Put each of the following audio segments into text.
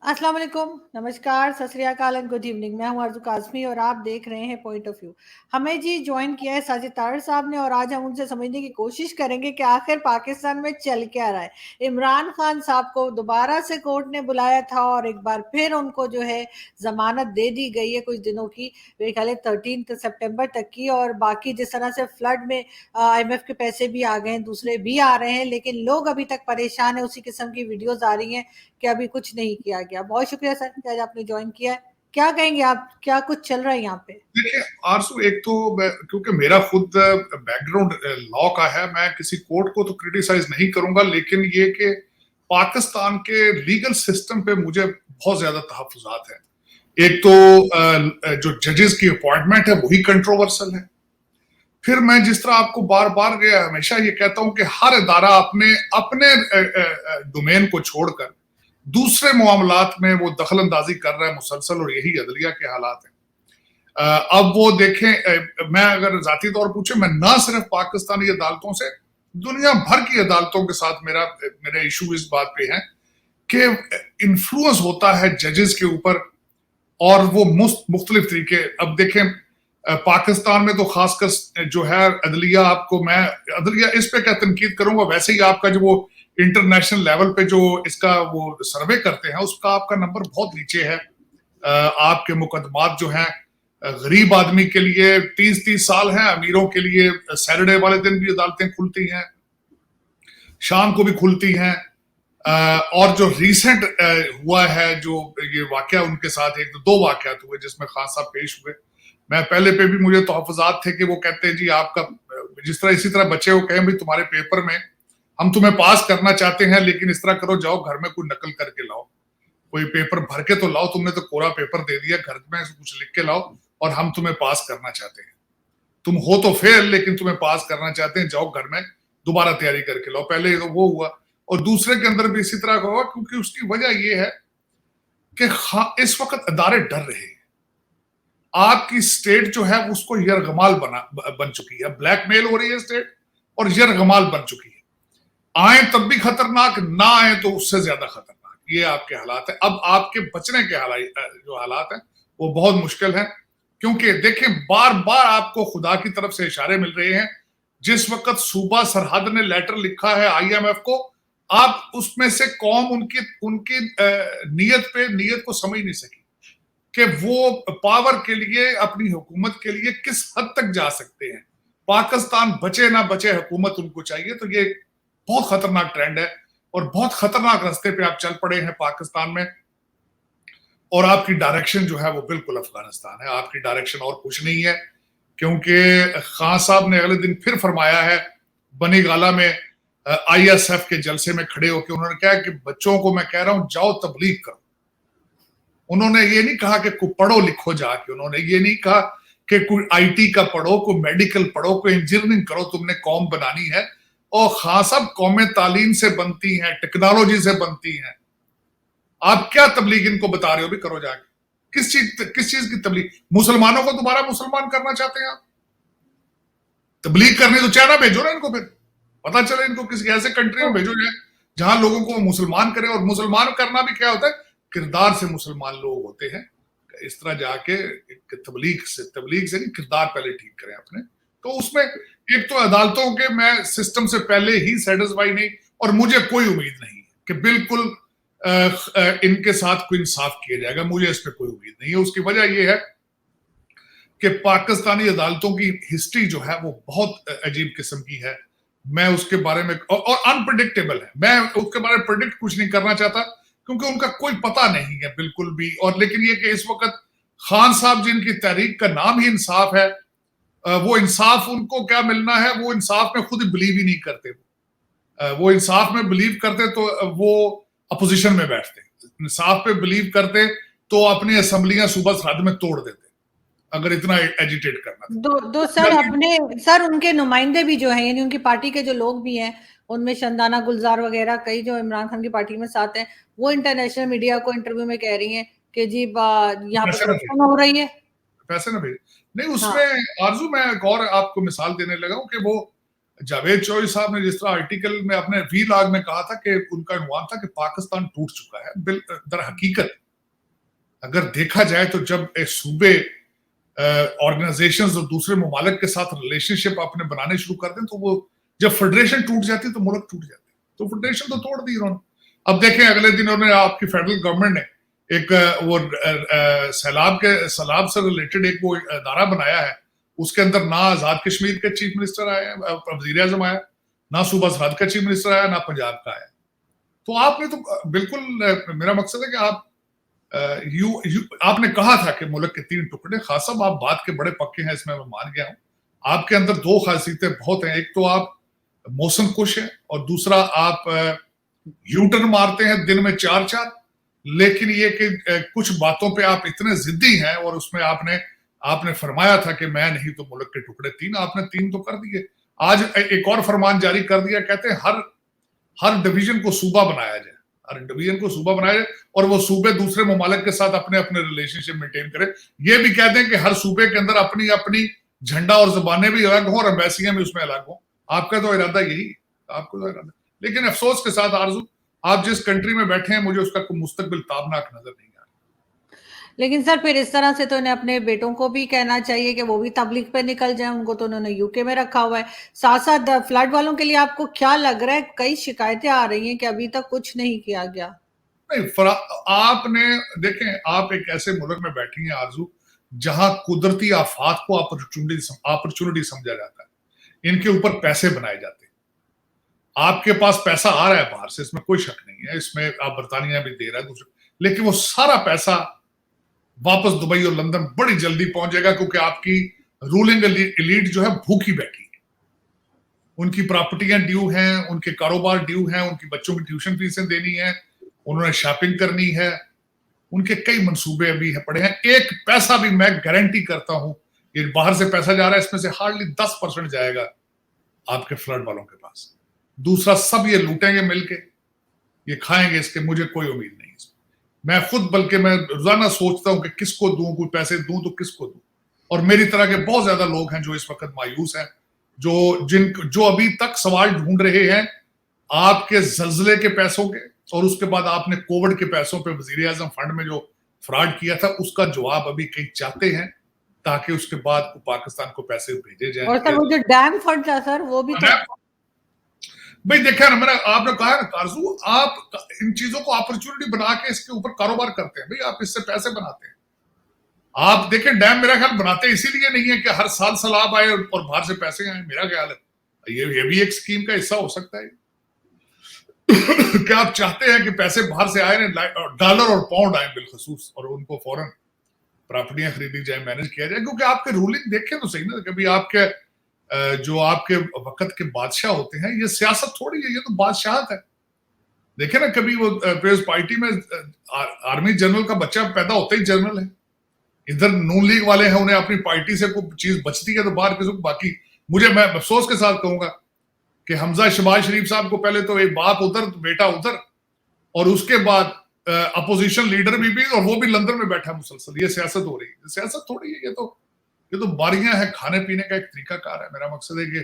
अस्सलाम वालेकुम, नमस्कार, सत श्री अकाल एंड गुड इवनिंग। मैं हूं आरज़ू काज़मी और आप देख रहे हैं पॉइंट ऑफ व्यू। हमें जी जॉइन किया है साजिद तारड़ साहब ने और आज हम उनसे समझने की कोशिश करेंगे कि आखिर पाकिस्तान में चल क्या रहा है। इमरान खान साहब को दोबारा से कोर्ट ने बुलाया था और एक बार फिर उनको जो है ज़मानत दे दी गई है कुछ दिनों की, मेरे ख्याल है 13 सितंबर तक की। और बाकी जिस तरह से फ्लड में IMF के पैसे भी आ गए हैं, दूसरे भी आ रहे हैं, लेकिन लोग अभी तक परेशान है। उसी किस्म की वीडियोज़ आ रही हैं कि अभी कुछ नहीं किया गया। बहुत शुक्रिया सर कि आज आपने ज्वाइन किया है। क्या कहेंगे आप, क्या कुछ चल रहा है यहाँ पे? देखिए आरसू, एक तो क्योंकि मेरा खुद बैकग्राउंड लॉ का है, मैं किसी कोर्ट को तो क्रिटिसाइज नहीं करूंगा, लेकिन ये कि पाकिस्तान के लीगल सिस्टम पे मुझे बहुत ज्यादा तहफ्फुज़ात है। एक तो जो जजेस की अपॉइंटमेंट है वही कंट्रोवर्सल है। फिर मैं जिस तरह आपको बार बार हमेशा ये कहता हूं कि हर इदारा अपने अपने डोमेन को छोड़कर दूसरे मामलात में वो दखल अंदाजी कर रहा है मुसलसल, और यही अदलिया के हालात है। अब वो देखें, मैं अगर जाती तौर पूछे, मैं ना सिर्फ पाकिस्तानी अदालतों से, दुनिया भर की अदालतों के साथ मेरे इशू इस बात पे है कि इन्फ्लुएंस होता है जजेस के ऊपर, और वो मुख्तलिफ तरीके। अब देखें, पाकिस्तान में तो खासकर जो है अदलिया, मैं अदलिया इस पे क्या तनकीद करूंगा, वैसे ही आपका जो वो इंटरनेशनल लेवल पे जो इसका वो सर्वे करते हैं उसका आपका नंबर बहुत नीचे है। आपके मुकदमात जो हैं, गरीब आदमी के लिए 30-30 साल हैं, अमीरों के लिए सैटरडे वाले दिन भी अदालतें खुलती हैं, शाम को भी खुलती हैं। और जो रिसेंट हुआ है, जो ये वाकया उनके साथ, एक दो वाकयात हुए जिसमें खान साहब पेश हुए। मैं पहले पे भी मुझे तहफ़्फ़ुज़ात थे कि वो कहते हैं जी आपका, जिस तरह इसी तरह बच्चे को कहें भाई तुम्हारे पेपर में हम तुम्हें पास करना चाहते हैं, लेकिन इस तरह करो, जाओ घर में कोई नकल करके लाओ, कोई पेपर भर के तो लाओ, तुमने तो कोरा पेपर दे दिया, घर में कुछ लिख के लाओ और हम तुम्हें पास करना चाहते हैं। तुम हो तो फेल, लेकिन तुम्हें पास करना चाहते हैं, जाओ घर में दोबारा तैयारी करके लाओ। पहले तो वो हुआ, और दूसरे के अंदर भी इसी तरह का हुआ, क्योंकि उसकी वजह ये है कि इस वक्त अदारे डर रहे हैं। आपकी स्टेट जो है उसको यरगमाल बन चुकी है, ब्लैकमेल हो रही है स्टेट, और यरगमाल बन चुकी है। आए तब भी खतरनाक, ना आए तो उससे ज्यादा खतरनाक, ये आपके हालात है। अब आपके बचने के जो हालात हैं वो बहुत मुश्किल है, क्योंकि देखें बार बार आपको खुदा की तरफ से इशारे मिल रहे हैं। जिस वक्त सूबा सरहद ने लेटर लिखा है IMF को, आप उसमें से कौम उनकी उनकी नीयत को समझ नहीं सकी कि वो पावर के लिए, अपनी हुकूमत के लिए किस हद तक जा सकते हैं। पाकिस्तान बचे ना बचे, हुकूमत उनको चाहिए। तो ये बहुत खतरनाक ट्रेंड है, और बहुत खतरनाक रास्ते पे आप चल पड़े हैं पाकिस्तान में। और आपकी डायरेक्शन जो है वो बिल्कुल अफगानिस्तान है, आपकी डायरेक्शन और कुछ नहीं है। क्योंकि खान साहब ने अगले दिन फिर फरमाया है, बनी गाला में ISF के जलसे में खड़े होकर उन्होंने कहा कि बच्चों को मैं कह रहा हूं जाओ तबलीग करो। उन्होंने ये नहीं कहा कि कोई पढ़ो लिखो जाके, उन्होंने ये नहीं कहा कि कोई IT का पढ़ो, कोई मेडिकल पढ़ो, कोई इंजीनियरिंग करो, तुमने कौम बनानी है। और खास सब कौमें तालीम से बनती हैं, टेक्नोलॉजी से बनती हैं। आप क्या तबलीग इनको बता रहे हो भी, करो जाके। किस चीज की तबलीग? मुसलमानों को दोबारा मुसलमान करना चाहते हैं आप? तबलीग करनी तो चाइना भेजो ना इनको, फिर पता चले इनको किसी ऐसे कंट्री में भेजो जहां लोगों को मुसलमान करें। और मुसलमान करना भी क्या होता है, किरदार से मुसलमान लोग होते हैं। इस तरह जाके तबलीग से नहीं, किरदार पहले ठीक करें अपने। तो उसमें एक तो अदालतों के मैं सिस्टम से पहले ही सेटिस्फाई नहीं, और मुझे कोई उम्मीद नहीं कि बिल्कुल इनके साथ कोई इंसाफ किया जाएगा। मुझे इस पर कोई उम्मीद नहीं है। उसकी वजह यह है कि पाकिस्तानी अदालतों की हिस्ट्री जो है वो बहुत अजीब किस्म की है। मैं उसके बारे में, और अनप्रिडिक्टेबल है, मैं उसके बारे में प्रिडिक्ट कुछ नहीं करना चाहता, क्योंकि उनका कोई पता नहीं है बिल्कुल भी। और लेकिन ये कि इस वक्त खान साहब जिनकी तहरीक का नाम ही इंसाफ है, वो इंसाफ उनको क्या मिलना है, वो इंसाफ में खुद बिलीव ही नहीं करते। वो इंसाफ में बिलीव करते तो वो अपोजिशन में बैठते, इंसाफ पे बिलीव करते तो अपनी असेंबलियां सूबा सरहद में तोड़ देते, अगर इतना एजिटेट करना था। दो सर अपने, सर उनके नुमाइंदे भी जो हैं, यानी उनकी पार्टी के जो लोग भी हैं, उनमें शंदाना गुलजार वगैरह कई जो इमरान खान की पार्टी में साथ हैं, वो इंटरनेशनल मीडिया को इंटरव्यू में कह रही हैं कि जी यहाँ पर करप्शन हो रही है। पैसे ना भेज नहीं हाँ। उसमें। आरजू, मैं एक और आपको मिसाल देने लगा हूं कि वो जावेद चौधरी साहब ने जिस तरह आर्टिकल में अपने वी लॉग में कहा था कि उनका अनुमान था कि पाकिस्तान टूट चुका है, दर हकीकत अगर देखा जाए तो जब सूबे ऑर्गेनाइजेशंस और दूसरे ममालिक के साथ रिलेशनशिप अपने बनाने शुरू कर दें तो वो जब फेडरेशन टूट जाती है तो मुल्क टूट जाते हैं। तो फेडरेशन तो तोड़ दी उन्होंने। अब देखें अगले दिन उन्होंने आपकी फेडरल गवर्नमेंट ने एक वो सैलाब से रिलेटेड एक वो अदारा बनाया है, उसके अंदर ना आजाद कश्मीर के चीफ मिनिस्टर आए, वजीर आजम आया, ना सूबा सरहद का चीफ मिनिस्टर आया, ना पंजाब का आया। तो आपने तो बिल्कुल, मेरा मकसद है कि आप आपने कहा था कि मुल्क के 3 टुकड़े, खास साहब आप बात के बड़े पक्के हैं, इसमें मैं मान गया हूं। आपके अंदर 2 खासियतें बहुत हैं, एक तो आप मौसम खुश हैं और दूसरा आप यूटर्न मारते हैं दिन में 4-4, लेकिन ये कि कुछ बातों पे आप इतने जिद्दी हैं और उसमें आपने फरमाया था कि मैं नहीं तो मुल्क के टुकड़े 3, आपने 3 तो कर दिए। आज एक और फरमान जारी कर दिया, कहते हैं हर डिवीजन को सूबा बनाया जाए, हर डिवीजन को सूबा बनाया जाए और वो सूबे दूसरे ममालिक के साथ अपने अपने रिलेशनशिप मेंटेन करें। ये भी कहते हैं कि हर सूबे के अंदर अपनी अपनी झंडा और जबानें भी अलग हों और एम्बेसियां भी उसमें अलग हों। आपका तो इरादा यही, आपको तो इरादा, लेकिन अफसोस के साथ आरजू, आप जिस कंट्री में बैठे हैं मुझे उसका कोई मुस्तकबिल ताबनाक नजर नहीं आ रहा। लेकिन सर फिर इस तरह से तो इन्हें अपने बेटों को भी कहना चाहिए कि वो भी तबलीग पे निकल जाएं, उनको तो उन्होंने यूके में रखा हुआ है। साथ साथ फ्लड वालों के लिए आपको क्या लग रहा है, कई शिकायतें आ रही हैं कि अभी तक कुछ नहीं किया गया? नहीं, आपने देखें, आप एक ऐसे मुल्क में बैठी हैं आरजू जहां कुदरती आफात को अपॉर्चुनिटी समझा जाता है, इनके ऊपर पैसे बनाए जाते हैं। आपके पास पैसा आ रहा है बाहर से, इसमें कोई शक नहीं है, इसमें आप बरतानिया भी दे रहा है दूसरे, लेकिन वो सारा पैसा वापस दुबई और लंदन बड़ी जल्दी पहुंच जाएगा, क्योंकि आपकी रूलिंग एलीट जो है भूखी बैठी है। उनकी प्रॉपर्टियां ड्यू हैं, उनके कारोबार ड्यू हैं, उनकी बच्चों की ट्यूशन फीसें देनी है, उन्होंने शॉपिंग करनी है, उनके कई मंसूबे अभी पड़े हैं। एक पैसा भी, मैं गारंटी करता हूं, ये बाहर से पैसा जा रहा है, इसमें से हार्डली 10% जाएगा आपके फ्लड वालों के पास। दूसरा सब ये लूटेंगे मिलके, ये खाएंगे, इसके मुझे कोई उम्मीद नहीं है। मैं खुद, बल्कि मैं रोजाना सोचता हूं कि किसको दूं, कोई पैसे दूं तो किसको दूं। और मेरी तरह के बहुत ज्यादा लोग हैं जो इस वक्त मायूस हैं, जो अभी तक सवाल ढूंढ रहे हैं आपके जल्जले के पैसों के, और उसके बाद आपने कोविड के पैसों पे वजीर आजम फंड में जो फ्रॉड किया था उसका जवाब अभी कई चाहते हैं, ताकि उसके बाद पाकिस्तान को पैसे भेजे जाए। और सर वो जो डैम फंड था सर, वो भी तो भाई देखा ना, मैंने आपने कहा ना कारजू, आप इन चीजों को अपॉर्चुनिटी बना के इसके ऊपर कारोबार करते हैं। भाई आप इससे पैसे बनाते हैं। आप देखें, डैम मेरा ख्याल बनाते इसीलिए नहीं है कि हर साल सैलाब आए और बाहर से पैसे आए, मेरा ख्याल है ये भी एक स्कीम का हिस्सा हो सकता है। क्या आप चाहते हैं कि पैसे बाहर से आए, डॉलर और पाउंड आए बिलखसूस, और उनको फौरन प्रॉपर्टियां खरीदी जाए, मैनेज किया जाए? क्योंकि आपके रूलिंग देखें तो सही ना, कभी आपके जो आपके वक्त के बादशाह होते हैं, ये सियासत थोड़ी है, ये तो बादशाहत है। देखे ना, कभी वो पीपल्स पार्टी में आर्मी जनरल का बच्चा पैदा होता ही जनरल है। इधर नून लीग वाले हैं, उन्हें अपनी पार्टी से कोई चीज बचती है तो बाहर किसी को, बाकी मैं अफसोस के साथ कहूंगा कि हमजा शहबाज शरीफ साहब को पहले तो एक बाप उधर तो बेटा उधर, और उसके बाद अपोजिशन लीडर भी और वो भी लंदन में बैठा मुसलसल। ये सियासत हो रही है, सियासत थोड़ी है, ये तो बारियां हैं, खाने पीने का एक तरीकाकार है। मेरा मकसद है कि,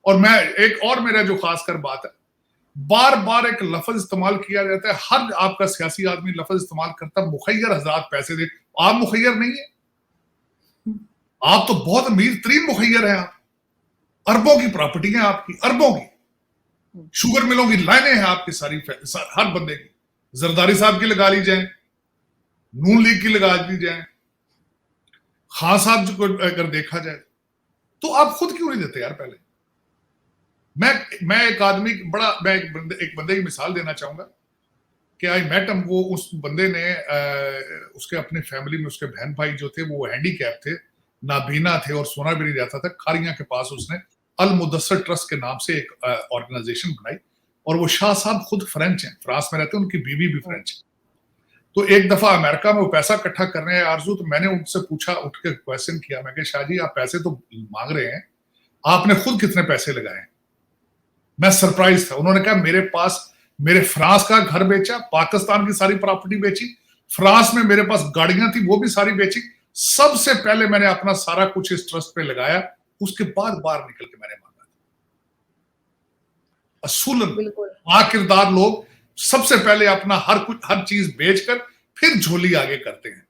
और मैं एक और मेरा जो खासकर बात है, बार बार एक लफ्ज इस्तेमाल किया जाता है, हर आपका सियासी आदमी लफ्ज इस्तेमाल करता है, मुखैर हजरात पैसे दे। आप मुखैर नहीं है, आप तो बहुत अमीर तरीन मुखैर है। आप अरबों की प्रॉपर्टी है आपकी, अरबों की शुगर मिलों की लाइनें हैं आपकी सारी, हर बंदे की। जरदारी साहब की लगा ली जाए, नून लीग की लगा ली जाए, खान साहब को अगर देखा जाए तो आप खुद क्यों नहीं देते यार? पहले मैं एक आदमी मैं एक बंदे की मिसाल देना चाहूंगा कि आई मेट हम, वो उस बंदे ने उसके अपने फैमिली में उसके बहन भाई जो थे वो हैंडीकैप थे, नाबीना थे और सुना भी नहीं जाता था। खारियां के पास उसने अल मुदस्सर ट्रस्ट के नाम से एक ऑर्गेनाइजेशन बनाई, और वो शाह साहब खुद फ्रेंच हैं, फ्रांस में रहते हैं, उनकी बीवी भी फ्रेंच है। तो एक दफा अमेरिका में वो पैसा इकट्ठा कर रहे हैं आरजू, तो मैंने उनसे पूछा, उठ के क्वेश्चन किया, मैं शाह जी आप पैसे तो मांग रहे हैं, आपने खुद कितने पैसे लगाए? मैं सरप्राइज था। उन्होंने कहा मेरे फ्रांस का घर बेचा, पाकिस्तान की सारी प्रॉपर्टी बेची, फ्रांस में मेरे पास गाड़ियां थी वो भी सारी बेची, सबसे पहले मैंने अपना सारा कुछ इस ट्रस्ट पे लगाया, उसके बाद बाहर निकल के मैंने मांगा। असूलन बिल्कुल। किरदार लोग सबसे पहले अपना हर चीज बेचकर फिर झोली आगे करते हैं।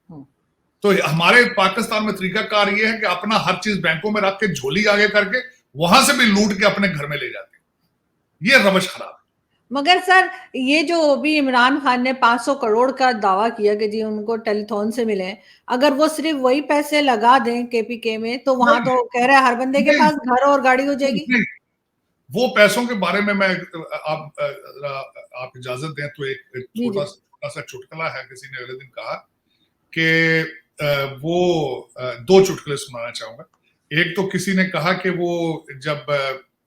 तो हमारे पाकिस्तान में तरीकाकार ये है कि अपना हर चीज बैंकों में रख के झोली आगे करके वहां से भी लूट के अपने घर में ले जाते हैं। ये रवश खराब है। मगर सर, ये जो अभी इमरान खान ने 500 करोड़ का दावा किया कि जी उनको टेलीथॉन से मिले, अगर वो सिर्फ वही पैसे लगा दें केपीके में, तो वहां नहीं तो कह रहे हैं हर बंदे के नहीं पास घर और गाड़ी हो नहीं, जाएगी। नहीं, वो पैसों के बारे में मैं आप इजाजत दें तो एक जी जी। छोटा सा चुटकुला है। किसी ने अगले दिन कहा कि वो दो चुटकुले सुनाना चाहूंगा। एक तो किसी ने कहा कि वो जब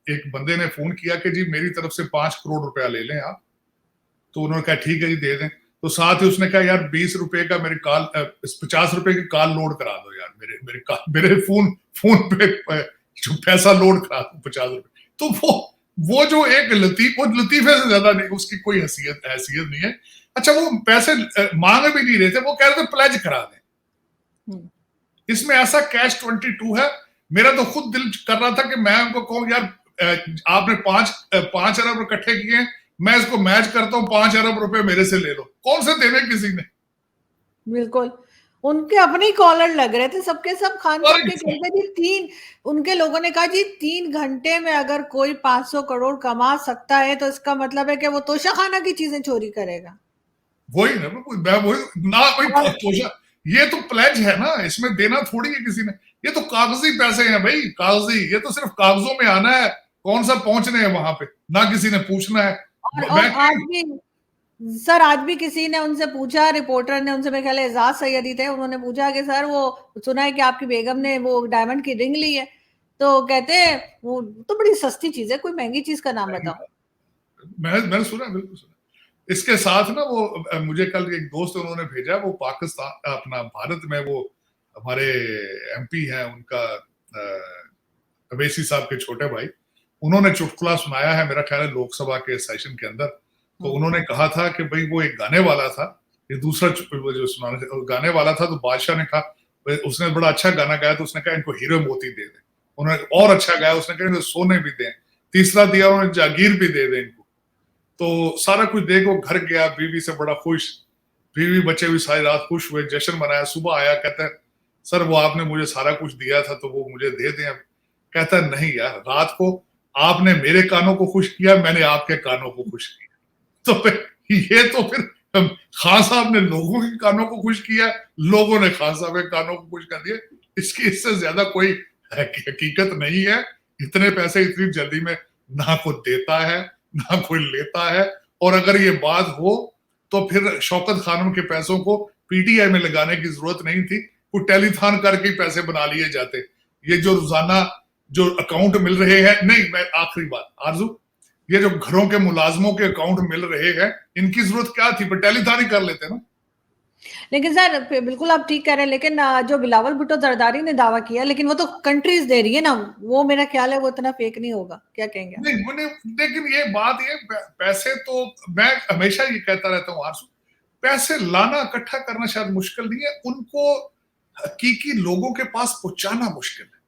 एक बंदे ने फोन किया कि जी मेरी तरफ से 5 करोड़ रुपया ले लें आप, तो उन्होंने कहा ठीक है जी दे दें। तो साथ ही उसने कहा यार 20 रुपए का मेरे 50 रुपए की कॉल लोड करा दो यार, मेरे फोन पे जो पैसा लोड करा दो 50 रुपए। तो वो जो एक लतीफे से ज्यादा नहीं, उसकी कोई हैसियत नहीं है। अच्छा वो पैसे मांग भी नहीं रहे थे, वो कह रहे थे प्लेज करा दें। इसमें ऐसा कैश 22 है। मेरा तो खुद दिल कर रहा था कि मैं उनको कहूं यार आपने 5 अरब इकट्ठे किए हैं, मैं इसको मैच करता हूं, 5 अरब रुपए मेरे से ले लो। कौन से देने किसी ने? बिल्कुल। उनके अपने ही कॉलर लग रहे थे सबके सब, खान साहब के कहते जी उनके लोगों ने कहा जी 3 घंटे में अगर कोई 500 करोड़ कमा सकता है तो इसका मतलब है कि वो तोशाखाना की चीजें चोरी करेगा। वही ना, वही ना, वही तोशा। ये तो प्लेज है ना, इसमें देना थोड़ी है किसी ने। ये तो कागजी पैसे हैं भाई, कागजी। ये तो सिर्फ कागजों में आना है, कौन सा पहुंचने हैं वहां पे, ना किसी ने पूछना है। और आज भी सर, आज भी किसी ने उनसे पूछा, रिपोर्टर ने उनसे, मेरे ख्याल एजाज सैयदी थे, उन्होंने पूछा कि सर वो सुना है कि आपकी बेगम ने वो डायमंड की रिंग ली है, तो कहते हैं वो तो बड़ी सस्ती चीज है, कोई महंगी चीज का नाम बताओ। मैंने सुना, बिल्कुल सुना। इसके साथ ना वो मुझे कल एक दोस्त उन्होंने भेजा, वो पाकिस्तान अपना भारत में वो हमारे एमपी हैं, उनका अवैसी साहब के छोटे भाई, उन्होंने चुटकुला सुनाया है, मेरा ख्याल है लोकसभा के सेशन के अंदर। तो उन्होंने कहा था कि भाई वो एक गाने वाला था, ये दूसरा जो सुनाने गाने वाला था, तो बादशाह ने कहा, उसने बड़ा अच्छा गाना गाया, तो उसने कहा इनको हीरो मोती दे दें। उन्होंने और अच्छा गाया, उसने कहा सोने भी दें। तीसरा दिया उन्होंने जागीर भी दे दें इनको। तो सारा कुछ देखो, घर गया, बीवी से बड़ा खुश, बीवी बच्चे भी सारी रात खुश हुए, जश्न मनाया। सुबह आया, कहता है सर वो आपने मुझे सारा कुछ दिया था तो वो मुझे दे दें अब। कहता है नहीं यार, रात को आपने मेरे कानों को खुश किया, मैंने आपके कानों को खुश किया। तो फिर ये तो फिर खान साहब ने लोगों के कानों को खुश किया, लोगों ने खान साहब के कानों को खुश कर दिया। इससे ज्यादा कोई हकीकत नहीं है। इतने पैसे इतनी जल्दी में ना कोई देता है ना कोई लेता है। और अगर ये बात हो तो फिर शौकत खानम के पैसों को पीटीआई में लगाने की जरूरत नहीं थी, कोई टेलीथॉन करके पैसे बना लिए जाते। ये जो रोजाना जो अकाउंट मिल रहे हैं, नहीं मैं आखिरी बात आरजू, ये जो घरों के मुलाजमों के अकाउंट मिल रहे हैं, इनकी जरूरत क्या थी? टेलीथॉन ही कर लेते ना। लेकिन सर बिल्कुल आप ठीक कह रहे हैं, लेकिन जो बिलावल भुट्टो जरदारी ने दावा किया, लेकिन वो तो कंट्रीज दे रही है ना, वो मेरा ख्याल है वो इतना फेक नहीं होगा। क्या कहेंगे आप? नहीं, लेकिन ये बात, ये पैसे तो मैं हमेशा ये कहता रहता हूँ आरजू, पैसे लाना इकट्ठा करना शायद मुश्किल नहीं है, उनको हकीकी लोगों के पास पहुंचाना मुश्किल है।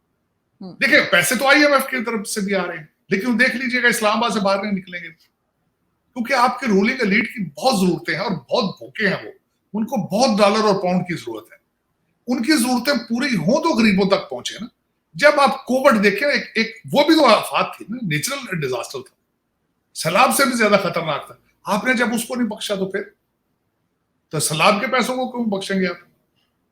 देखिए पैसे तो आईएमएफ की तरफ से भी आ रहे हैं, लेकिन देख लीजिएगा इस्लामाबाद से बाहर नहीं निकलेंगे, क्योंकि आपके रूलिंग एलीट की बहुत जरूरतें हैं और बहुत भूखे हैं वो। उनको बहुत डॉलर और पाउंड की जरूरत है। उनकी जरूरतें पूरी हो तो गरीबों तक पहुंचे ना। जब आप कोविड देखें, एक वो भी तो आफत थी ना, नेचुरल डिजास्टर था, सैलाब से भी ज्यादा खतरनाक था। आपने जब उसको नहीं बख्शा तो फिर तो सैलाब के पैसों को क्यों बख्शेंगे आप?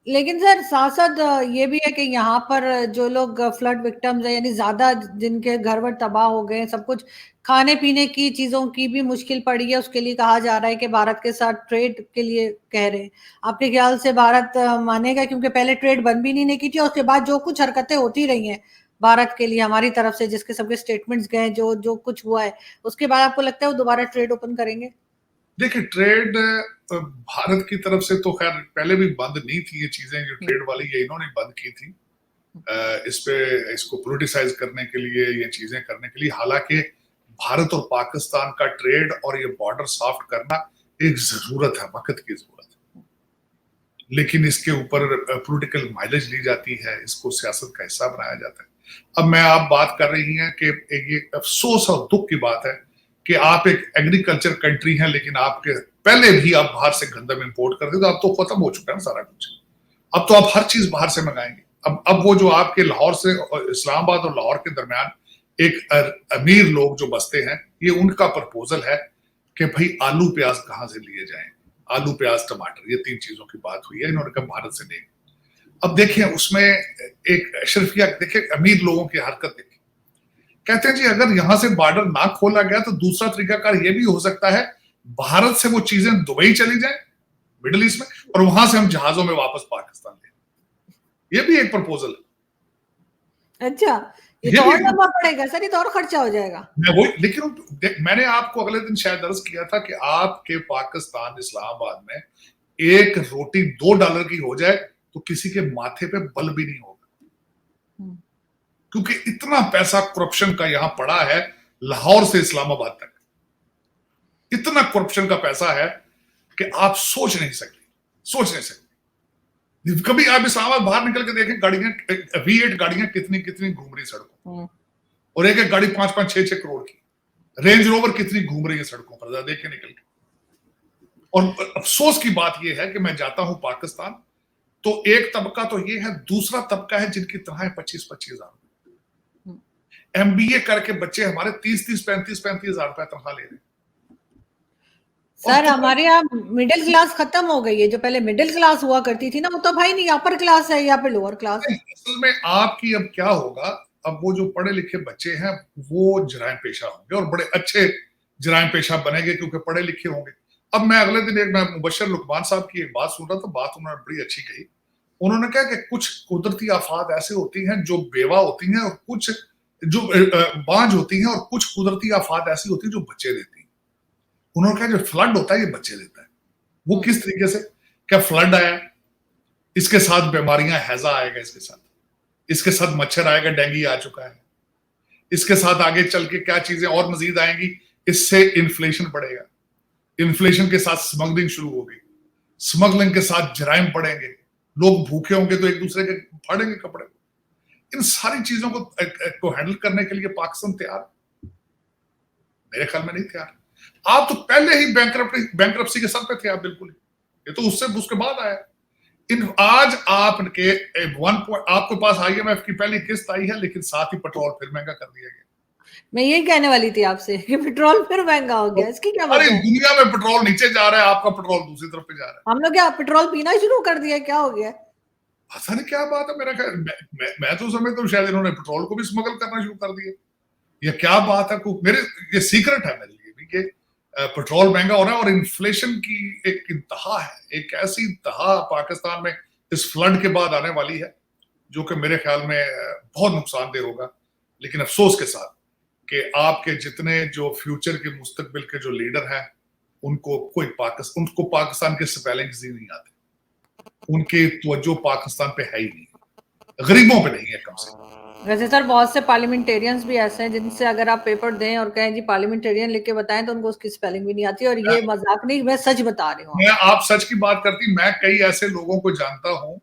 लेकिन सर साथ साथ ये भी है कि यहाँ पर जो लोग फ्लड विक्टिम्स हैं, यानी ज्यादा जिनके घर वर तबाह हो गए, सब कुछ, खाने पीने की चीजों की भी मुश्किल पड़ी है। उसके लिए कहा जा रहा है कि भारत के साथ ट्रेड के लिए कह रहे हैं। आपके ख्याल से भारत मानेगा? क्योंकि पहले ट्रेड बंद भी नहीं की थी, और उसके बाद जो कुछ हरकतें होती रही हैं भारत के लिए हमारी तरफ से, जिसके सबके स्टेटमेंट्स गए, जो जो कुछ हुआ है, उसके बाद आपको लगता है वो दोबारा ट्रेड ओपन करेंगे? देखिए ट्रेड भारत की तरफ से तो खैर पहले भी बंद नहीं थी। ये चीजें जो ट्रेड वाली ये इन्होंने बंद की थी, इसको पोलिटिसाइज करने के लिए, ये चीजें करने के लिए। हालांकि भारत और पाकिस्तान का ट्रेड और ये बॉर्डर सॉफ्ट करना एक जरूरत है, वक्त की जरूरत है, लेकिन इसके ऊपर पॉलिटिकल माइलेज ली जाती है, इसको सियासत का हिस्सा बनाया जाता है। अब मैं आप बात कर रही हैं कि ये अफसोस और दुख की बात है कि आप एक एग्रीकल्चर कंट्री हैं, लेकिन आपके पहले भी आप बाहर से गंदम इंपोर्ट करते, तो अब तो खत्म हो चुका है ना सारा कुछ। अब तो आप हर चीज बाहर से मंगाएंगे। अब वो जो आपके लाहौर से इस्लामाबाद और लाहौर के दरमियान एक अमीर लोग जो बसते हैं, ये उनका प्रपोजल है कि भाई आलू प्याज कहां से लिए जाएं, आलू प्याज टमाटर, ये 3 चीजों की बात हुई है, इन्होंने कहा भारत से लेंगे। अब देखिए उसमें एक अशरफिया, देखिए अमीर लोगों की हरकत देखिए, कहते हैं जी अगर यहां से बॉर्डर ना खोला गया तो दूसरा तरीकाकार यह भी हो सकता है भारत से वो चीजें दुबई चली जाए, मिडिल ईस्ट में, और वहां से हम जहाजों में वापस पाकिस्तान ले। ये भी एक प्रपोजल है। अच्छा, ये तो और लंबा पड़ेगा सर, ये तो और खर्चा हो जाएगा। मैं वही, लेकिन मैंने आपको अगले दिन शायद अर्ज किया था कि आपके पाकिस्तान इस्लामाबाद में एक रोटी $2 की हो जाए तो किसी के माथे पे बल भी नहीं होगा, क्योंकि इतना पैसा करप्शन का यहां पड़ा है। लाहौर से इस्लामाबाद तक इतना करप्शन का पैसा है कि आप सोच नहीं सकते। कभी आप इस्लामाबाद बाहर निकल के देखें, गाड़ियां V8 गाड़ियां कितनी कितनी घूम रही सड़कों, और एक एक गाड़ी 5-5, 6-6 करोड़ की रेंज रोवर कितनी घूम रही है सड़कों पर, देखे निकल के। और अफसोस की बात यह है कि मैं जाता हूं पाकिस्तान, तो एक तबका तो ये है, दूसरा तबका है जिनकी तनख्वाहें 25-25 हजार, MBA करके बच्चे हमारे 30-30, 35-35 हजार रुपए तनख्वाह ले रहे हैं। सर हमारे यहाँ मिडिल क्लास खत्म हो गई है, जो पहले मिडिल क्लास हुआ करती थी ना, वो तो भाई नहीं अपर क्लास है या फिर लोअर क्लास। असल में आपकी अब क्या होगा, अब वो जो पढ़े लिखे बच्चे हैं वो जराइम पेशा होंगे और बड़े अच्छे जराइम पेशा बनेंगे क्योंकि पढ़े लिखे होंगे। अब मैं अगले दिन मैं मुबशर लुकमान साहब की एक बात सुन रहा था, बात उन्होंने बड़ी अच्छी कही। उन्होंने कहा कि कुछ कुदरती आफात ऐसे होती हैं जो बेवा होती हैं, और कुछ जो बांझ होती हैं, और कुछ कुदरती आफात ऐसी होती है जो बच्चे देती हैं। उन्होंने कहा जो फ्लड होता है ये बच्चे देता है। वो किस तरीके से, क्या फ्लड आया, इसके साथ बीमारियां, हैजा आएगा, इसके साथ मच्छर आएगा, डेंगू आ चुका है, इसके साथ आगे चल के क्या चीजें और मजीद आएंगी, इससे इन्फ्लेशन बढ़ेगा, इन्फ्लेशन के साथ स्मगलिंग शुरू होगी, स्मगलिंग के साथ जराइम बढ़ेंगे, लोग भूखे होंगे तो एक दूसरे के फाड़ेंगे कपड़े। इन सारी चीजों को हैंडल करने के लिए पाकिस्तान तैयार? मेरे ख्याल में नहीं तैयार। आप तो पहले ही बैंकरप्सी के सर पे थे आप, बिल्कुल। ये तो उसके बाद आया। आज आपके आपके पास IMF की पहली किस्त आई है, लेकिन साथ ही पेट्रोल फिर महंगा कर दिया गया। मैं यही कहने वाली थी आपसे कि पेट्रोल फिर महंगा हो गया, इसकी क्या वजह है? दुनिया में पेट्रोल नीचे जा रहा है, आपका पेट्रोल दूसरी तरफ पे जा रहा है। हम लोग क्या पेट्रोल पीना शुरू कर दिया, क्या हो गया? पता नहीं क्या बात है। मेरा ख्याल मैं तो समझता हूँ शायद इन्होंने पेट्रोल को भी स्मगल करना शुरू कर दिया। ये क्या बात है? मेरे ये सीक्रेट है मेरे लिए भी कि पेट्रोल महंगा हो रहा है, और इन्फ्लेशन की एक इंतहा है, एक ऐसी इंतहा पाकिस्तान में इस फ्लड के बाद आने वाली है जो कि मेरे ख्याल में बहुत नुकसानदेह होगा। लेकिन अफसोस के साथ कि आपके जितने जो फ्यूचर के मुस्तकबिल के जो लीडर हैं, उनको पाकिस्तान के स्पेलिंग ही नहीं आते, उनकी तवज्जो पाकिस्तान पे है ही नहीं, गरीबों पे नहीं है कम से कम। वैसे सर बहुत से पार्लियामेंटेरियंस भी ऐसे हैं जिनसे अगर आप पेपर दें और कहें जी पार्लियामेंटेरियन लिख के बताएं तो उनको उसकी स्पेलिंग भी नहीं आती, और ये मजाक नहीं, मैं सच बता रही हूँ। मैं आप सच की बात करती, मैं कई ऐसे लोगों को जानता हूं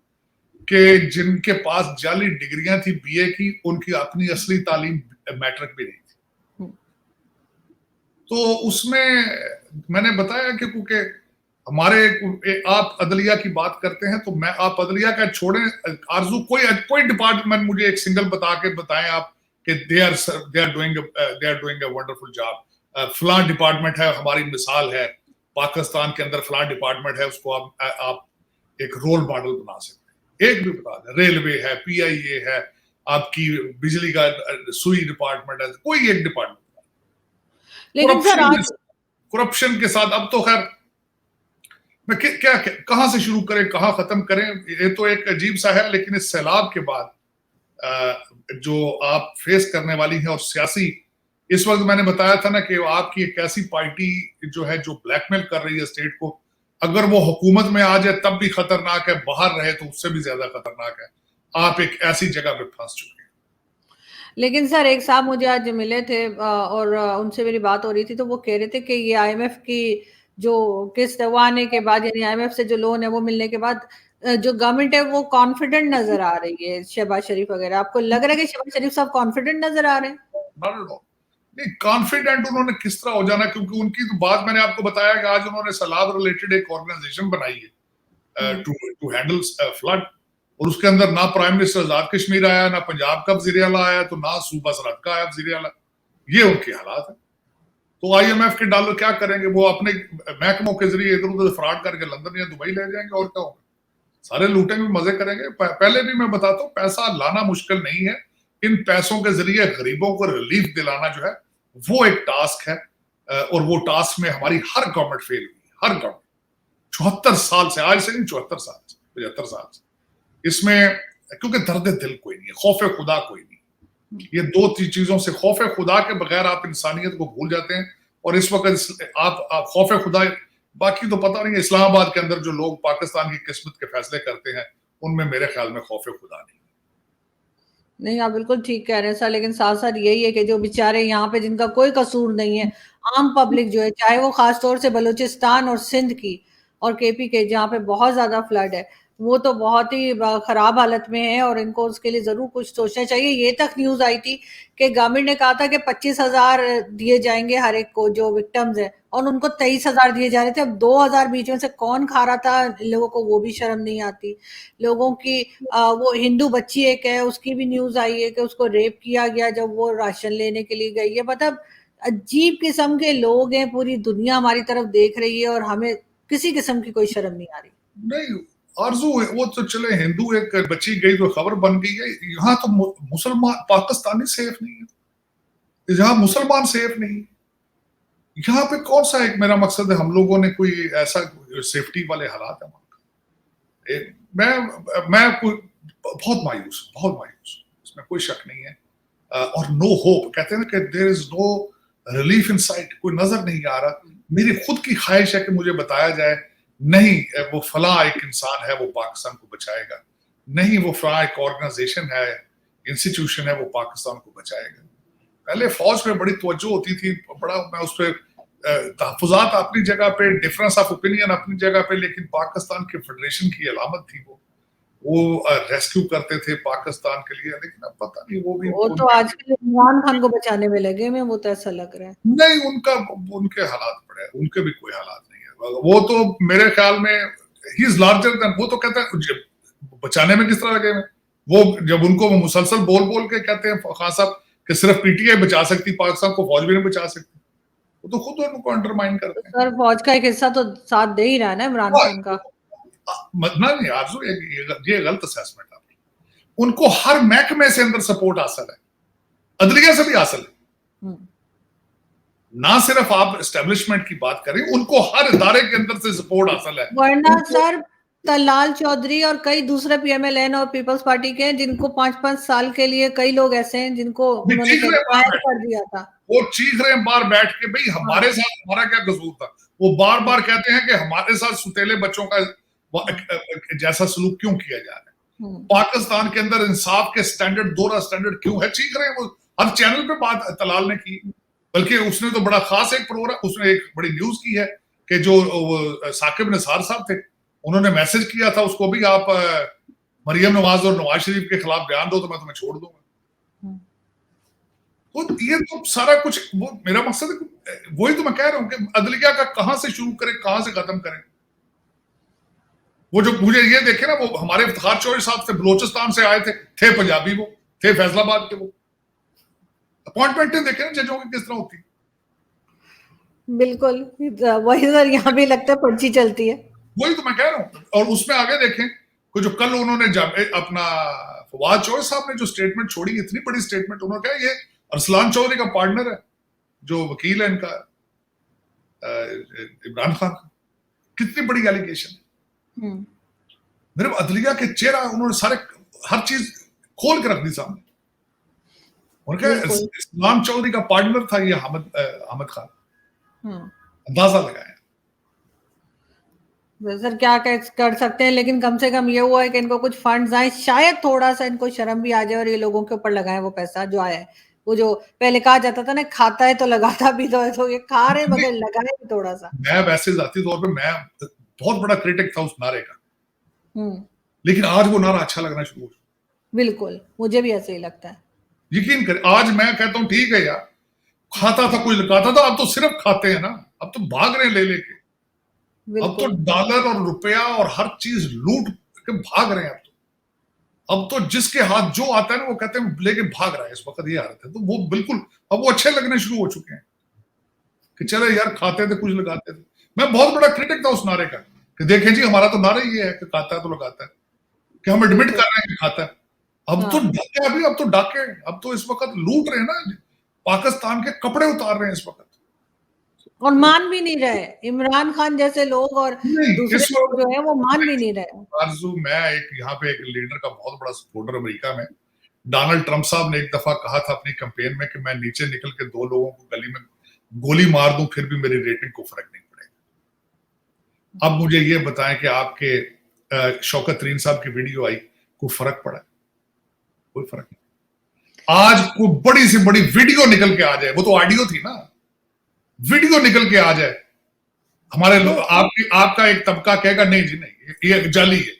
कि जिनके पास जाली डिग्रियां थी BA की, उनकी अपनी असली तालीम मैट्रिक भी नहीं थी। तो उसमें मैंने बताया कि क्योंकि हमारे आप अदलिया की बात करते हैं, तो मैं आप अदलिया का छोड़ें, आरजू कोई डिपार्टमेंट मुझे एक सिंगल बताएं आप कि they are doing a wonderful job. फलां डिपार्टमेंट है, हमारी मिसाल है पाकिस्तान के अंदर, फलां डिपार्टमेंट है, उसको आप एक रोल मॉडल बना सकते हैं। एक भी बता दें, रेलवे है, PIA है, आपकी बिजली का सुई डिपार्टमेंट है, कोई एक डिपार्टमेंट। लेकिन सर आज करप्शन के साथ अब तो खैर मैं क्या कहां से शुरू करें, कहां खत्म करें, ये तो एक अजीब सा है। लेकिन इस सैलाब के बाद जो आप फेस करने वाली है, और सियासी, इस वक्त मैंने बताया था ना कि आपकी एक ऐसी पार्टी जो है जो ब्लैकमेल कर रही है स्टेट को, अगर वो हुकूमत में आ जाए तब भी खतरनाक है, बाहर रहे तो उससे भी ज्यादा खतरनाक है। आप एक ऐसी जगह पे फंस चुके हैं। लेकिन सर एक साहब मुझे आज मिले थे और उनसे मेरी बात हो रही थी, तो वो कह रहे थे कि ये IMF की जो किस्त वो आने के बाद, यानी IMF से जो लोन है वो मिलने के बाद जो गवर्नमेंट है वो कॉन्फिडेंट नजर आ रही है, शहबाज शरीफ वगैरह। आपको लग रहा है कि शहबाज शरीफ साहब कॉन्फिडेंट नजर आ रहे हैं? नहीं, कॉन्फिडेंट उन्होंने किस तरह हो जाना, क्योंकि उनकी तो बात मैंने आपको बताया कि आज उन्होंने सैलाब रिलेटेड एक ऑर्गेनाइजेशन बनाई है टू हैंडल फ्लड, और उसके अंदर ना प्राइम मिनिस्टर आजाद कश्मीर आया, ना पंजाब का वजीर आला आया, तो ना सूबा सरहद का आया वजीर आला। ये उनके हालात है। तो IMF के डॉलर क्या करेंगे, वो अपने महकमों के जरिए इधर उधर फ्रॉड करके लंदन या दुबई ले जाएंगे, और क्या होगा, सारे लूटेंगे, मजे करेंगे। पहले भी मैं बताता हूँ, पैसा लाना मुश्किल नहीं है, इन पैसों के जरिए गरीबों को रिलीफ दिलाना जो है वो एक टास्क है, और वो टास्क में हमारी हर गवर्नमेंट फेल हुई, हर गवर्नमेंट 74 साल से, आज से नहीं 74 साल से, 75 साल से इसमें, क्योंकि दर्द दिल कोई नहीं है, खौफ खुदा कोई नहीं। ये दो चीजों से, खौफ खुदा के बगैर आप इंसानियत को भूल जाते हैं, और इस वक्त आप खौफ खुदा, बाकी तो पता नहीं, इस्लामाबाद के अंदर जो लोग पाकिस्तान की किस्मत के फैसले करते हैं उनमें मेरे ख्याल में खौफ खुदा नहीं। नहीं, आप बिल्कुल ठीक कह रहे हैं सर, लेकिन साथ साथ यही है कि जो बेचारे यहाँ पे जिनका कोई कसूर नहीं है, आम पब्लिक जो है, चाहे वो खास तौर से बलूचिस्तान और सिंध की और KP के, जहाँ पे बहुत ज्यादा फ्लड है, वो तो बहुत ही खराब हालत में है, और इनको उसके लिए जरूर कुछ सोचना चाहिए। ये तक न्यूज आई थी कि गवर्नमेंट ने कहा था कि 25,000 दिए जाएंगे हर एक को जो विक्टिम्स है, और उनको 23,000 दिए जा रहे थे। अब 2,000 बीच में से कौन खा रहा था लोगों को, वो भी शर्म नहीं आती लोगों की। वो हिंदू बच्ची एक है, उसकी भी न्यूज आई है कि उसको रेप किया गया जब वो राशन लेने के लिए गई है। मतलब अजीब किस्म के लोग हैं, पूरी दुनिया हमारी तरफ देख रही है और हमें किसी किस्म की कोई शर्म नहीं आ रही। नहीं आरजू, वो तो चले, हिंदू एक बच्ची गई तो खबर बन गई है, यहाँ तो मुसलमान पाकिस्तानी सेफ नहीं है, यहाँ मुसलमान सेफ नहीं। यहाँ पे कौन सा, एक मेरा मकसद है, हम लोगों ने कोई ऐसा सेफ्टी वाले हालात है। मैं बहुत मायूस, बहुत मायूस, इसमें कोई शक नहीं है। और नो होप, कहते हैं ना कि there is no relief in sight, कोई नजर नहीं आ रहा। मेरी खुद की ख्वाहिश है कि मुझे बताया जाए, नहीं वो फला एक इंसान है वो पाकिस्तान को बचाएगा, नहीं वो फला एक ऑर्गेनाइजेशन है, इंस्टीट्यूशन है वो पाकिस्तान को बचाएगा। पहले फौज पे बड़ी तवज्जो होती थी, बड़ा मैं उस पर तहफुजात अपनी जगह पे, डिफरेंस ऑफ ओपिनियन अपनी जगह पे, लेकिन पाकिस्तान के फेडरेशन की अलामत थी वो रेस्क्यू करते थे पाकिस्तान के लिए। लेकिन अब पता नहीं, वो तो आजकल इमरान खान को बचाने में लगे में, वो तो ऐसा लग रहा है। नहीं, उनके हालात पड़े, उनके भी कोई हालात नहीं है। वो तो मेरे ख्याल में ही इज लार्जर देन, वो तो कहते हैं बचाने में किस तरह लगे में, वो जब उनको मुसलसल बोल बोल के कहते हैं खान साहब कि सिर्फ PTI बचा सकती पाकिस्तान को, फौज भी नहीं बचा सकती, वो तो खुद उनको अंडरमाइन करते हैं। सर फौज का एक हिस्सा तो साथ दे ही रहा है ना इमरान खान का। नहीं आरज़ू, ये गलत असेसमेंट है। उनको हर महकमे से अंदर सपोर्ट हासिल है, अदलिया से भी हासिल है, ना सिर्फ आप एस्टेब्लिशमेंट की बात करें, उनको हर इदारे के अंदर से सपोर्ट हासिल है। वरना सर तलाल चौधरी और कई दूसरे PMLN और पीपल्स पार्टी के, जिनको 5-5 साल के लिए, कई लोग ऐसे हैं जिनको उन्होंने कर दिया था, वो चीख रहे हैं बाहर बैठ के, भाई हमारे साथ हमारा क्या कसूर था। वो बार बार कहते हैं कि हमारे साथ सुतेले बच्चों का जैसा सलूक क्यों किया जा रहा है, पाकिस्तान के अंदर इंसाफ के स्टैंडर्ड, दोहरा स्टैंडर्ड क्यों है, चीख रहे हैं। वो हर चैनल पे बात तलाल ने की, बल्कि उसने तो बड़ा खास एक प्रोग्राम, उसने एक बड़ी न्यूज की है कि जो साकिब निसार साहब थे, उन्होंने मैसेज किया था उसको भी, आप मरियम नवाज और नवाज शरीफ के खिलाफ बयान दो तो मैं तुम्हें छोड़ दूंगा। तो ये तो सारा कुछ, वो मेरा मकसद है, वही तो मैं कह रहा हूं कि अदलिया का कहां से शुरू करें, कहां से खत्म करें। वो जो मुझे ये देखे ना, वो हमारे इफ्तिखार चौधरी साहब थे, बलोचिस्तान से आए थे पंजाबी, वो थे फैसलाबाद के, वो अपॉइंटमेंटें देखे ना जजों की किस तरह होती। बिल्कुल वही सर, यहाँ भी लगता है पर्ची चलती है। वही तो मैं कह रहा हूँ। और उसमें आगे देखें कि जो कल उन्होंने अपना फवाद चौधरी साहब ने जो स्टेटमेंट छोड़ी, इतनी बड़ी स्टेटमेंट, उन्होंने कहा ये अरसलान चौधरी का पार्टनर है, जो वकील है इनका इमरान खान का। कितनी बड़ी एलिगेशन है। मेरे अदलिया के चेहरा उन्होंने सारे हर चीज खोल के रख दी सामने। उनका इस्लाम चौधरी का पार्टनर था ये अहमद खान, अंदाजा लगाया। सर क्या कर सकते हैं, लेकिन कम से कम ये हुआ है कि इनको कुछ फंड्स आए, शायद थोड़ा सा इनको शर्म भी आ जाए और ये लोगों के ऊपर लगाए वो पैसा जो आया है। वो जो पहले कहा जाता था ना, खाता है तो लगाता भी, तो ये खा रहे मगर लगाए भी थोड़ा सा। मैं वैसे जाती तौर पे मैं बहुत बड़ा क्रिटिक था उस नारे का, लेकिन आज वो नारा अच्छा लगना शुरू हो। बिल्कुल, मुझे भी ऐसे ही लगता है। यकीन करें, आज मैं कहता हूं ठीक है यार, खाता था, कुछ लगाता था, अब तो सिर्फ खाते हैं ना, अब तो भाग रहे हैं ले लेके। अब तो डॉलर और रुपया और हर चीज लूट के भाग रहे हैं। अब तो जिसके हाथ जो आता है ना वो कहते हैं लेके भाग रहा है, इस वक्त ये हालत है। तो वो बिल्कुल अब वो अच्छे लगने शुरू हो चुके हैं कि चले यार खाते थे कुछ लगाते थे। मैं बहुत बड़ा क्रिटिक था उस नारे का कि देखें जी हमारा तो नारा ये है कि खाता है तो लगाता है, कि हम एडमिट कर रहे हैं कि खाता है। अब तो डाके, अभी अब तो डाके, अब तो इस वक्त लूट रहे हैं ना, पाकिस्तान के कपड़े उतार रहे हैं इस वक्त, और मान भी नहीं रहे। इमरान खान जैसे लोग और दूसरे लोग जो है वो मान भी नहीं रहे। आरज़ू, मैं एक यहाँ पे एक लीडर का बहुत बड़ा सपोर्टर अमेरिका में, डोनाल्ड ट्रंप साहब ने एक दफा कहा था अपनी कैंपेन में कि मैं नीचे निकल के 2 लोगों को गली में गोली मार दूं फिर भी मेरी रेटिंग को फर्क नहीं पड़ेगा। अब मुझे ये बताएं कि आपके शौकत तरीन साहब की वीडियो आई, कोई फर्क पड़ा? कोई फर्क नहीं। आज कोई बड़ी से बड़ी वीडियो निकल के आ जाए, वो तो ऑडियो थी ना, वीडियो निकल के आ जाए, हमारे लोग आपका एक तबका कहेगा नहीं जी नहीं ये जाली है,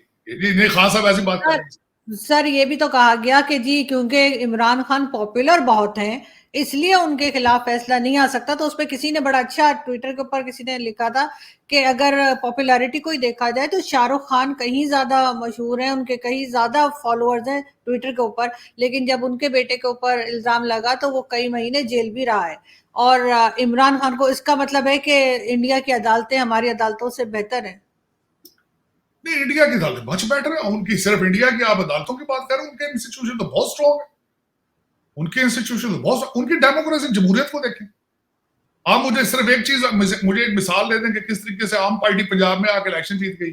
ये खान साहब ऐसी बात कर रहे हैं। सर ये भी तो कहा गया कि जी क्योंकि इमरान खान पॉपुलर बहुत हैं इसलिए उनके खिलाफ फैसला नहीं आ सकता। तो उस पर किसी ने बड़ा अच्छा ट्विटर के ऊपर किसी ने लिखा था कि अगर पॉपुलैरिटी कोई देखा जाए तो शाहरुख खान कहीं ज्यादा मशहूर हैं, उनके कहीं ज्यादा फॉलोअर्स हैं ट्विटर के ऊपर, लेकिन जब उनके बेटे के ऊपर इल्जाम लगा तो वो कई महीने जेल भी रहा है। और इमरान खान को इसका मतलब है कि इंडिया की अदालतें हमारी अदालतों से बेहतर है। नहीं, इंडिया की अदालतें मच बेटर है उनकी। सिर्फ इंडिया की आप अदालतों की बात करें, उनके इंस्टीट्यूशन तो बहुत स्ट्रॉन्ग है, उनके इंस्टीट्यूशन तो बहुत, उनकी डेमोक्रेसी जमहूरियत को देखें आप। मुझे सिर्फ एक चीज, मुझे एक मिसाल दे दें कि किस तरीके से आम पार्टी पंजाब में आके इलेक्शन जीत गई,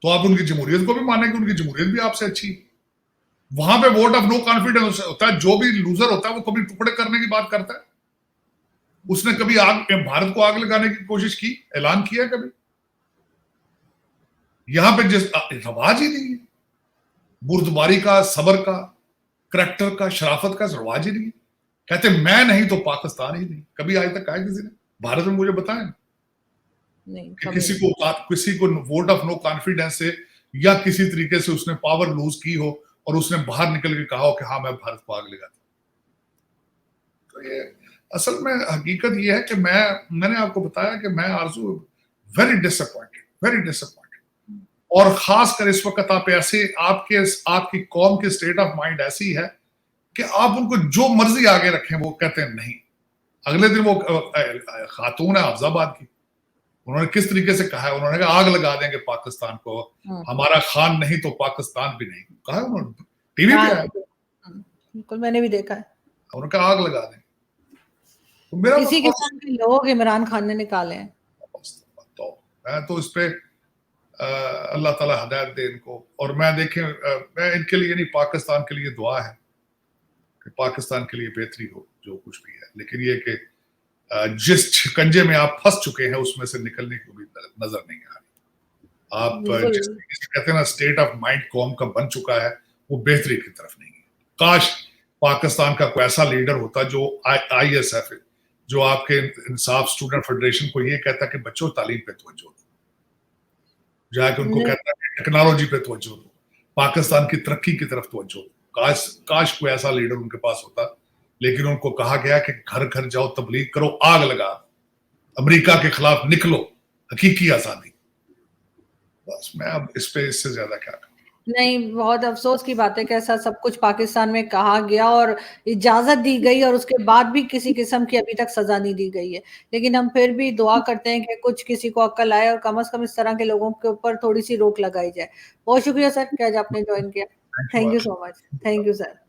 तो आप उनकी जमहूरियत को भी मानेंगे, उनकी जमहूरियत भी आपसे अच्छी। वहां पे वोट ऑफ नो कॉन्फिडेंस होता है, जो भी लूजर होता है वो कभी टुकड़े करने की बात करता है। उसने कभी भारत को आग लगाने की कोशिश की, ऐलान किया कभी? यहां पे जिस रवाज ही नहीं है, बुर्दबारी का, सबर का, करैक्टर का, शराफत का रवाज ही नहीं है। कहते मैं नहीं तो पाकिस्तान ही नहीं। कभी आज तक कहा किसी ने भारत में? मुझे बताएं नहीं, कि किसी को वोट ऑफ नो कॉन्फिडेंस से या किसी तरीके से उसने पावर लूज की हो और उसने बाहर निकल के कहा हो कि हाँ मैं भारत को आग लगाता। तो ये असल में हकीकत ये है कि मैंने आपको बताया कि मैं आरज़ू वेरी डिसअपॉइंटेड और खासकर इस वक्त आप ऐसे आपकी कौम की स्टेट ऑफ माइंड ऐसी है कि आप उनको जो मर्जी आगे रखें वो कहते हैं नहीं। अगले दिन वो खातून है अफजाबाद की, उन्होंने किस तरीके से कहा है, उन्होंने कहा आग लगा देंगे पाकिस्तान को, हमारा खान नहीं तो पाकिस्तान भी नहीं, कहा है उन्होंने, टीवी पे आया, बिल्कुल मैंने भी देखा है, उन्होंने कहा आग लगा देंगे। तो मेरा किसी किस्म के लोग इमरान खान ने निकाले हैं। तो मैं तो इस पे अल्लाह ताला हदायत दे इनको। और मैं देखें मैं इनके लिए नहीं, पाकिस्तान के लिए दुआ है कि पाकिस्तान के लिए बेहतरी हो जो कुछ भी है। लेकिन ये कि जिस शिकंजे में आप फंस चुके हैं उसमें से निकलने की भी नजर नहीं आ रही। आप जिस तरीके से कहते हैं ना स्टेट ऑफ माइंड कौम का बन चुका है, वो बेहतरी की तरफ नहीं है। काश पाकिस्तान का कोई ऐसा लीडर होता जो ISF, जो आपके इंसाफ स्टूडेंट फेडरेशन को ये कहता कि बच्चों तालीम पे तवज्जो दो, जाके उनको कहता है टेक्नोलॉजी पे तवज्जो दो, पाकिस्तान की तरक्की की तरफ तवज्जो दो। काश कोई ऐसा लीडर उनके पास होता। लेकिन उनको कहा गया कि घर घर जाओ, तबलीग करो, आग लगा, अमेरिका के खिलाफ निकलो, हकीकी आजादी। बस मैं अब इस पे इससे ज्यादा क्या कहूं। नहीं, बहुत अफसोस की बात है कि ऐसा सब कुछ पाकिस्तान में कहा गया और इजाजत दी गई और उसके बाद भी किसी किस्म की अभी तक सजा नहीं दी गई है। लेकिन हम फिर भी दुआ करते हैं कि कुछ किसी को अक्ल आए और कम से कम इस तरह के लोगों के ऊपर थोड़ी सी रोक लगाई जाए। बहुत शुक्रिया सर कि आज आपने ज्वाइन किया। Thank you so much. Thank you sir.